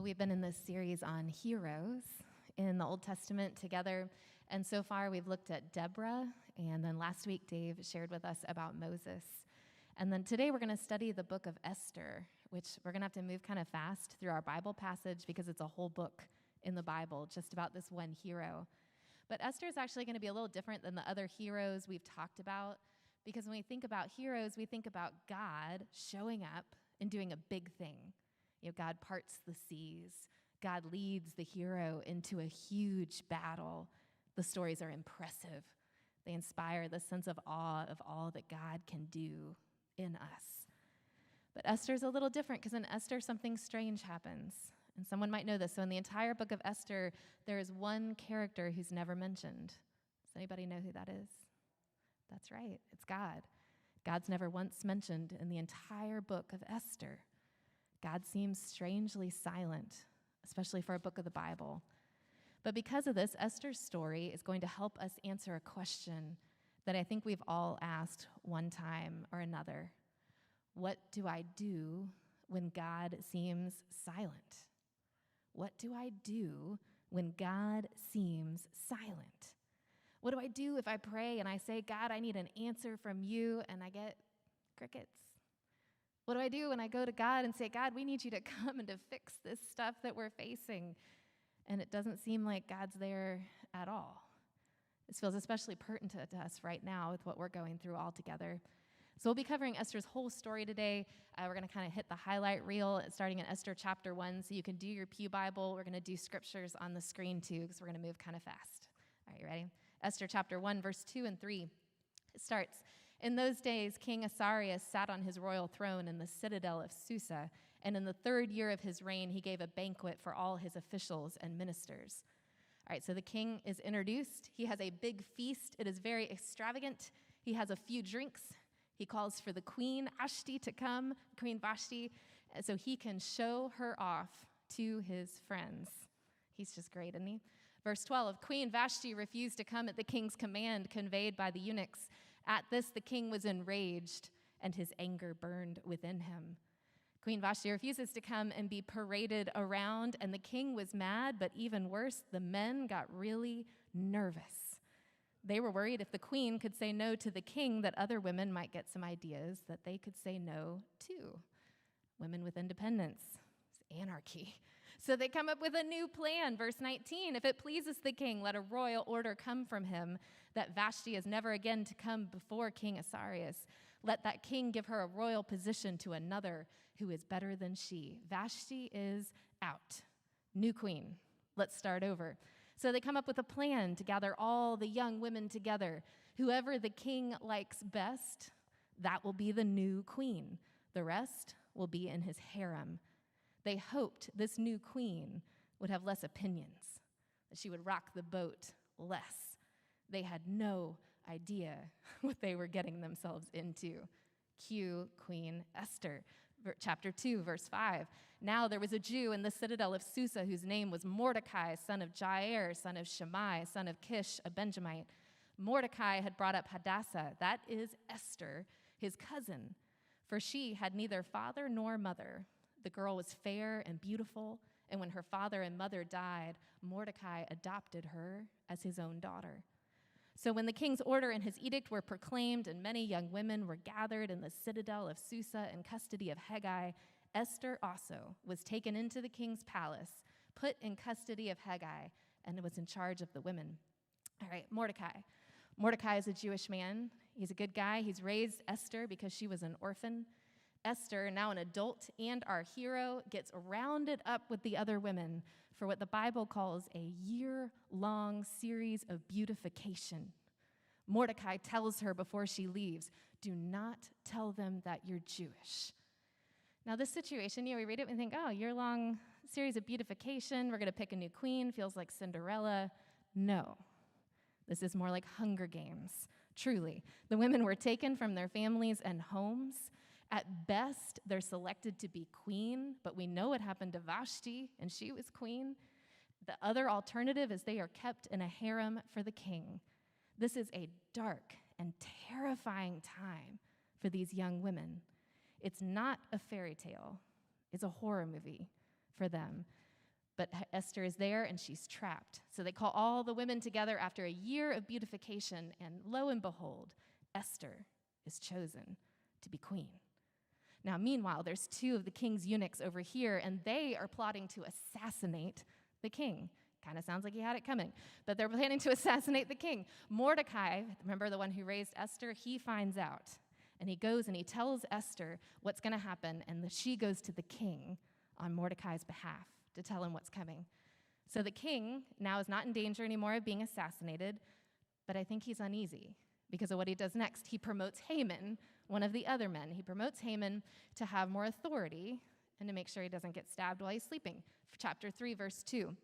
Well, we've been in this series on heroes in the Old Testament together, and so far we've looked at Deborah, and then last week Dave shared with us about Moses. And then today we're going to study the book of Esther, which we're going to have to move kind of fast through our Bible passage because it's a whole book in the Bible just about this one hero. But Esther is actually going to be a little different than the other heroes we've talked about, because when we think about heroes, we think about God showing up and doing a big thing. You know, God parts the seas. God leads the hero into a huge battle. The stories are impressive. They inspire the sense of awe of all that God can do in us. But Esther's a little different because in Esther, something strange happens. And someone might know this. So in the entire book of Esther, there is one character who's never mentioned. Does anybody know who that is? That's right. It's God. God's never once mentioned in the entire book of Esther. God seems strangely silent, especially for a book of the Bible. But because of this, Esther's story is going to help us answer a question that I think we've all asked one time or another. What do I do when God seems silent? What do I do when God seems silent? What do I do if I pray and I say, God, I need an answer from you, and I get crickets? What do I do when I go to God and say, God, we need you to come and to fix this stuff that we're facing? And it doesn't seem like God's there at all. This feels especially pertinent to us right now with what we're going through all together. So we'll be covering Esther's whole story today. We're going to kind of hit the highlight reel starting in Esther chapter 1. So you can do your Pew Bible. We're going to do scriptures on the screen too because we're going to move kind of fast. All right, you ready? Esther chapter 1, verse 2 and 3. It starts, "In those days, King Asarius sat on his royal throne in the citadel of Susa, and in the 3rd year of his reign, he gave a banquet for all his officials and ministers." All right, so the king is introduced. He has a big feast. It is very extravagant. He has a few drinks. He calls for the queen, Ashti, to come, Queen Vashti, so he can show her off to his friends. He's just great, isn't he? Verse 12, Queen Vashti refused to come at the king's command conveyed by the eunuchs. At this, the king was enraged, and his anger burned within him. Queen Vashti refuses to come and be paraded around, and the king was mad, but even worse, the men got really nervous. They were worried if the queen could say no to the king, that other women might get some ideas that they could say no to. Women with independence. Anarchy. So they come up with a new plan. Verse 19, if it pleases the king, let a royal order come from him that Vashti is never again to come before King Asarius. Let that king give her a royal position to another who is better than she. Vashti is out. New queen. Let's start over. So they come up with a plan to gather all the young women together. Whoever the king likes best, that will be the new queen. The rest will be in his harem. They hoped this new queen would have less opinions, that she would rock the boat less. They had no idea what they were getting themselves into. Cue Queen Esther. Chapter 2, verse 5. Now there was a Jew in the citadel of Susa whose name was Mordecai, son of Jair, son of Shammai, son of Kish, a Benjamite. Mordecai had brought up Hadassah, that is Esther, his cousin, for she had neither father nor mother. The girl was fair and beautiful, and when her father and mother died, Mordecai adopted her as his own daughter. So when the king's order and his edict were proclaimed and many young women were gathered in the citadel of Susa in custody of Hegai, Esther also was taken into the king's palace, put in custody of Hegai, and was in charge of the women. All right, Mordecai. Mordecai is a Jewish man. He's a good guy. He's raised Esther because she was an orphan. Esther, now an adult and our hero, gets rounded up with the other women for what the Bible calls a year-long series of beautification. Mordecai tells her before she leaves, do not tell them that you're Jewish. Now this situation, we read it and think, oh, year-long series of beautification, we're going to pick a new queen, feels like Cinderella. No. This is more like Hunger Games, truly. The women were taken from their families and homes. At best, they're selected to be queen, but we know what happened to Vashti, and she was queen. The other alternative is they are kept in a harem for the king. This is a dark and terrifying time for these young women. It's not a fairy tale. It's a horror movie for them. But Esther is there, and she's trapped. So they call all the women together after a year of beautification, and lo and behold, Esther is chosen to be queen. Now, meanwhile, there's two of the king's eunuchs over here, and they are plotting to assassinate the king. Kind of sounds like he had it coming, but they're planning to assassinate the king. Mordecai, remember the one who raised Esther, he finds out, and he goes and he tells Esther what's going to happen, and she goes to the king on Mordecai's behalf to tell him what's coming. So the king now is not in danger anymore of being assassinated, but I think he's uneasy because of what he does next. He promotes Haman, one of the other men. He promotes Haman to have more authority and to make sure he doesn't get stabbed while he's sleeping. Chapter 3, verse 2.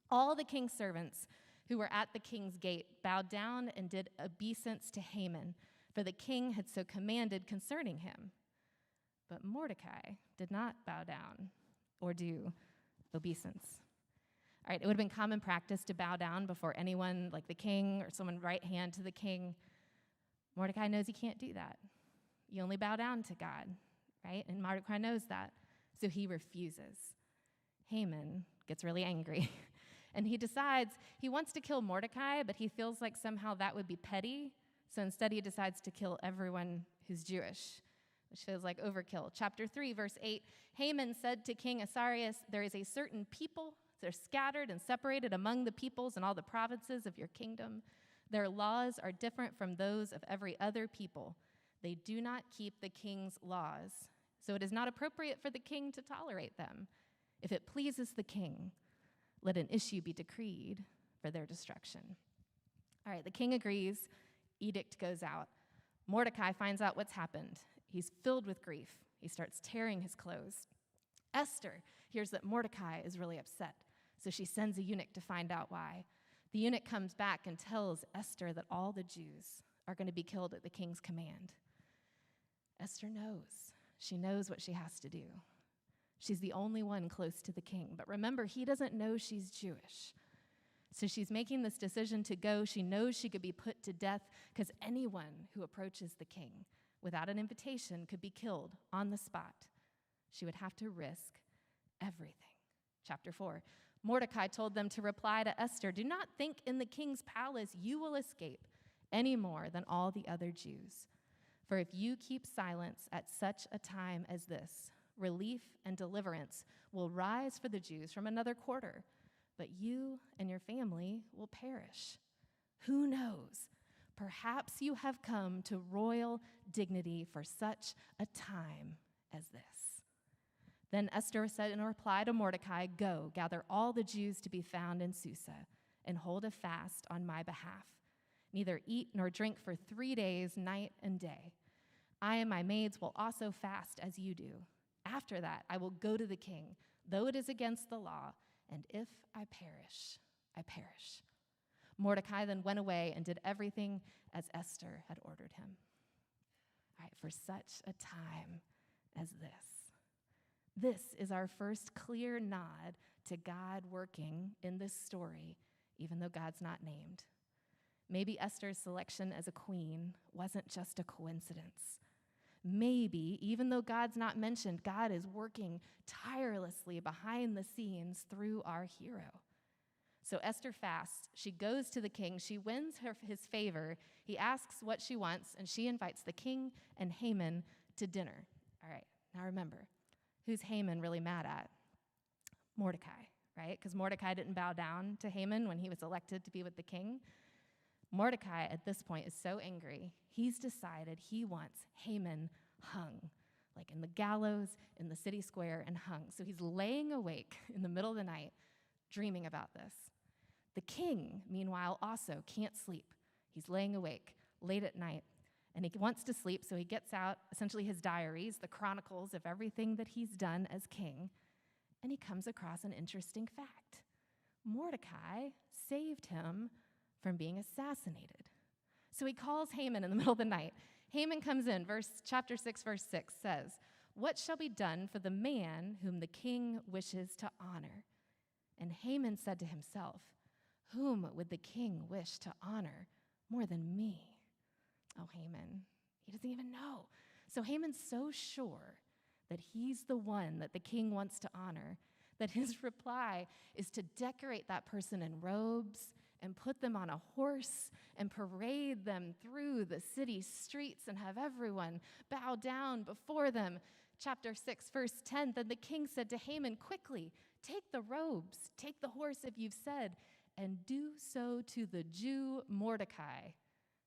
All the king's servants who were at the king's gate bowed down and did obeisance to Haman, for the king had so commanded concerning him. But Mordecai did not bow down or do obeisance. All right, it would have been common practice to bow down before anyone like the king or someone right hand to the king. Mordecai knows he can't do that. You only bow down to God, right? And Mordecai knows that, so he refuses. Haman gets really angry, and he decides he wants to kill Mordecai, but he feels like somehow that would be petty, so instead he decides to kill everyone who's Jewish, which feels like overkill. Chapter 3, verse 8, Haman said to King Ahasuerus, "There is a certain people, they're scattered and separated among the peoples in all the provinces of your kingdom. Their laws are different from those of every other people. They do not keep the king's laws, so it is not appropriate for the king to tolerate them. If it pleases the king, let an issue be decreed for their destruction." All right, the king agrees. Edict goes out. Mordecai finds out what's happened. He's filled with grief. He starts tearing his clothes. Esther hears that Mordecai is really upset, so she sends a eunuch to find out why. The eunuch comes back and tells Esther that all the Jews are going to be killed at the king's command. Esther knows. She knows what she has to do. She's the only one close to the king. But remember, he doesn't know she's Jewish. So she's making this decision to go. She knows she could be put to death because anyone who approaches the king without an invitation could be killed on the spot. She would have to risk everything. Chapter 4. Mordecai told them to reply to Esther, "Do not think in the king's palace you will escape any more than all the other Jews. For if you keep silence at such a time as this, relief and deliverance will rise for the Jews from another quarter, but you and your family will perish. Who knows? Perhaps you have come to royal dignity for such a time as this." Then Esther said in reply to Mordecai, "Go, gather all the Jews to be found in Susa, and hold a fast on my behalf. Neither eat nor drink for 3 days, night and day. I and my maids will also fast as you do. After that, I will go to the king, though it is against the law, and if I perish, I perish." Mordecai then went away and did everything as Esther had ordered him. All right, for such a time as this. This is our first clear nod to God working in this story, even though God's not named. Maybe Esther's selection as a queen wasn't just a coincidence. Maybe, even though God's not mentioned, God is working tirelessly behind the scenes through our hero. So Esther fasts. She goes to the king. She wins his favor. He asks what she wants, and she invites the king and Haman to dinner. All right, now remember, who's Haman really mad at? Mordecai, right? Because Mordecai didn't bow down to Haman when he was elected to be with the king. Mordecai, at this point, is so angry, he's decided he wants Haman hung, like in the gallows in the city square and hung. So he's laying awake in the middle of the night, dreaming about this. The king, meanwhile, also can't sleep. He's laying awake late at night, and he wants to sleep, so he gets out essentially his diaries, the chronicles of everything that he's done as king, and he comes across an interesting fact. Mordecai saved him from being assassinated. So he calls Haman in the middle of the night. Haman comes in, chapter 6, verse 6 says, "What shall be done for the man whom the king wishes to honor?" And Haman said to himself, "Whom would the king wish to honor more than me?" Oh, Haman, he doesn't even know. So Haman's so sure that he's the one that the king wants to honor that his reply is to decorate that person in robes and put them on a horse and parade them through the city streets and have everyone bow down before them. Chapter 6, verse 10, then the king said to Haman, quickly, take the robes, take the horse if you've said, and do so to the Jew Mordecai,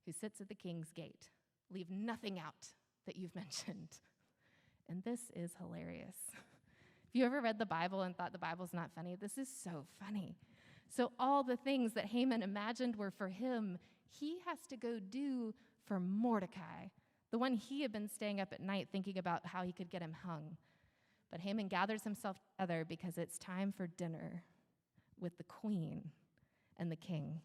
who sits at the king's gate. Leave nothing out that you've mentioned. And this is hilarious. If you ever read the Bible and thought the Bible's not funny, this is so funny. So all the things that Haman imagined were for him, he has to go do for Mordecai, the one he had been staying up at night thinking about how he could get him hung. But Haman gathers himself together because it's time for dinner with the queen and the king.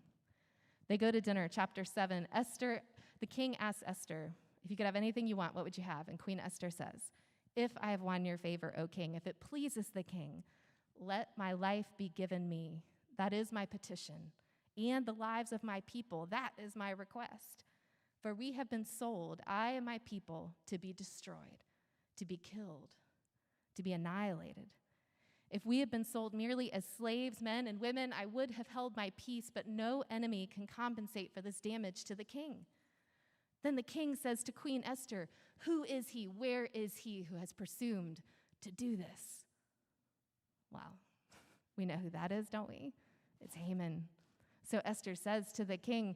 They go to dinner, chapter 7. Esther, the king asks Esther, if you could have anything you want, what would you have? And Queen Esther says, if I have won your favor, O king, if it pleases the king, let my life be given me. That is my petition. And the lives of my people, that is my request. For we have been sold, I and my people, to be destroyed, to be killed, to be annihilated. If we had been sold merely as slaves, men and women, I would have held my peace, but no enemy can compensate for this damage to the king. Then the king says to Queen Esther, who is he, where is he who has presumed to do this? Well, we know who that is, don't we? It's Haman. So Esther says to the king,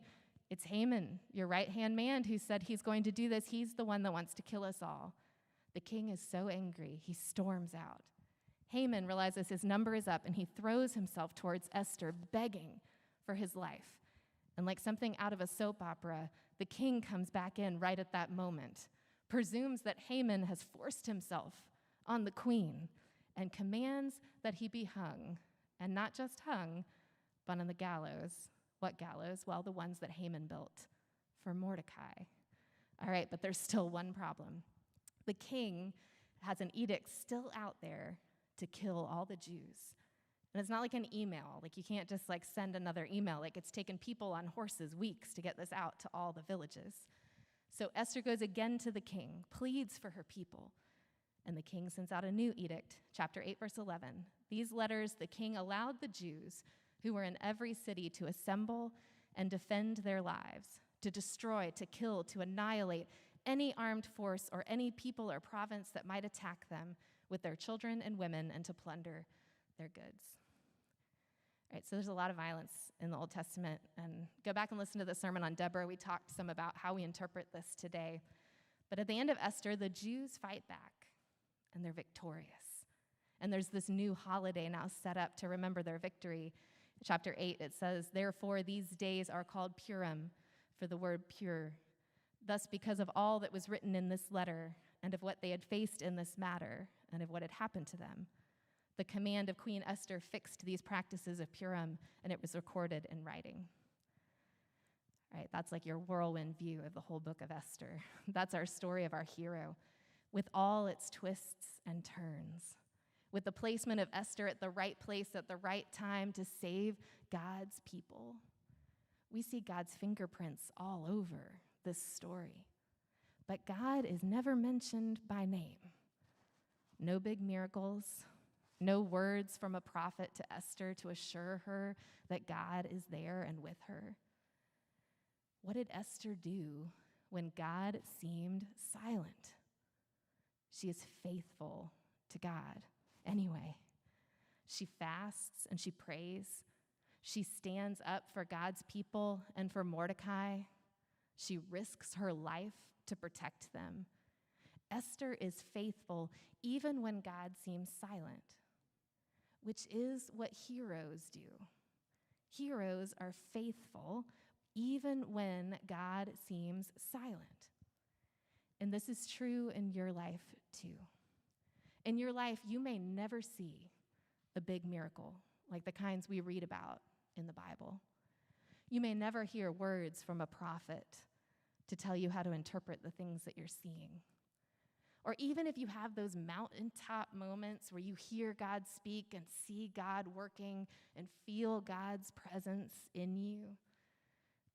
it's Haman, your right-hand man, who said he's going to do this. He's the one that wants to kill us all. The king is so angry, he storms out. Haman realizes his number is up, and he throws himself towards Esther, begging for his life. And like something out of a soap opera, the king comes back in right at that moment, presumes that Haman has forced himself on the queen, and commands that he be hung, and not just hung, but on the gallows. What gallows? Well, the ones that Haman built for Mordecai. All right, but there's still one problem. The king has an edict still out there to kill all the Jews. And it's not like an email. Like, you can't just send another email. It's taken people on horses weeks to get this out to all the villages. So Esther goes again to the king, pleads for her people. And the king sends out a new edict, chapter 8, verse 11. These letters the king allowed the Jews who were in every city to assemble and defend their lives, to destroy, to kill, to annihilate any armed force or any people or province that might attack them with their children and women, and to plunder their goods. All right, so there's a lot of violence in the Old Testament, and go back and listen to the sermon on Deborah. We talked some about how we interpret this today. But at the end of Esther, the Jews fight back, and they're victorious. And there's this new holiday now set up to remember their victory. Chapter 8, it says, therefore these days are called Purim, for the word pure. Thus, because of all that was written in this letter, and of what they had faced in this matter, and of what had happened to them, the command of Queen Esther fixed these practices of Purim, and it was recorded in writing. All right, that's like your whirlwind view of the whole book of Esther. That's our story of our hero, with all its twists and turns, with the placement of Esther at the right place at the right time to save God's people. We see God's fingerprints all over this story, but God is never mentioned by name. No big miracles, no words from a prophet to Esther to assure her that God is there and with her. What did Esther do when God seemed silent? She is faithful to God anyway. She fasts and she prays. She stands up for God's people and for Mordecai. She risks her life to protect them. Esther is faithful even when God seems silent, which is what heroes do. Heroes are faithful even when God seems silent. And this is true in your life too. In your life, you may never see a big miracle like the kinds we read about in the Bible. You may never hear words from a prophet to tell you how to interpret the things that you're seeing. Or even if you have those mountaintop moments where you hear God speak and see God working and feel God's presence in you,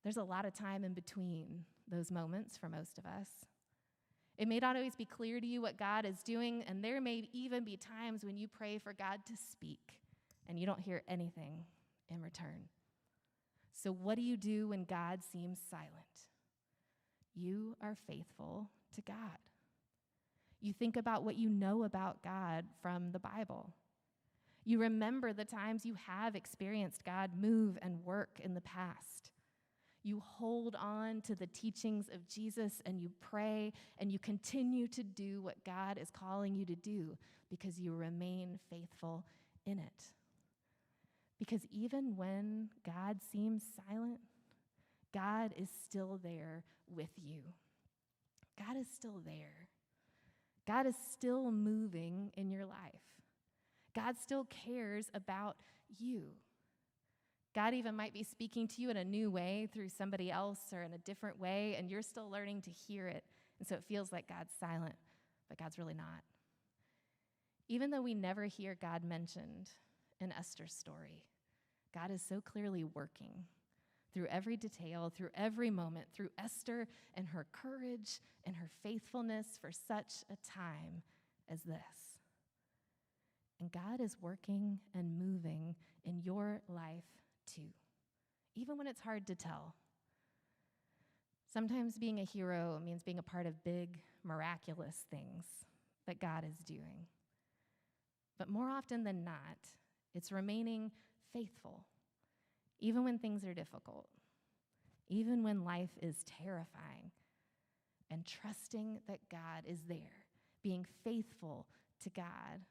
there's a lot of time in between those moments for most of us. It may not always be clear to you what God is doing, and there may even be times when you pray for God to speak and you don't hear anything in return. So what do you do when God seems silent? You are faithful to God. You think about what you know about God from the Bible. You remember the times you have experienced God move and work in the past. You hold on to the teachings of Jesus and you pray and you continue to do what God is calling you to do because you remain faithful in it. Because even when God seems silent, God is still there with you. God is still there. God is still moving in your life. God still cares about you. God even might be speaking to you in a new way through somebody else or in a different way, and you're still learning to hear it. And so it feels like God's silent, but God's really not. Even though we never hear God mentioned in Esther's story, God is so clearly working through every detail, through every moment, through Esther and her courage and her faithfulness for such a time as this. And God is working and moving in your life too, even when it's hard to tell. Sometimes being a hero means being a part of big, miraculous things that God is doing. But more often than not, it's remaining faithful, even when things are difficult, even when life is terrifying, and trusting that God is there, being faithful to God,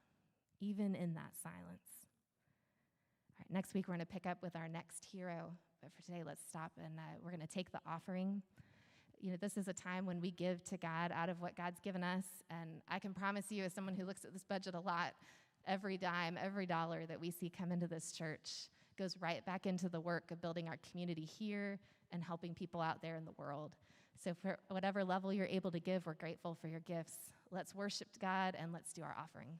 even in that silence. All right, next week we're going to pick up with our next hero, but for today let's stop and we're going to take the offering. This is a time when we give to God out of what God's given us, and I can promise you, as someone who looks at this budget a lot, every dime, every dollar that we see come into this church goes right back into the work of building our community here and helping people out there in the world. So for whatever level you're able to give, we're grateful for your gifts. Let's worship God and let's do our offering.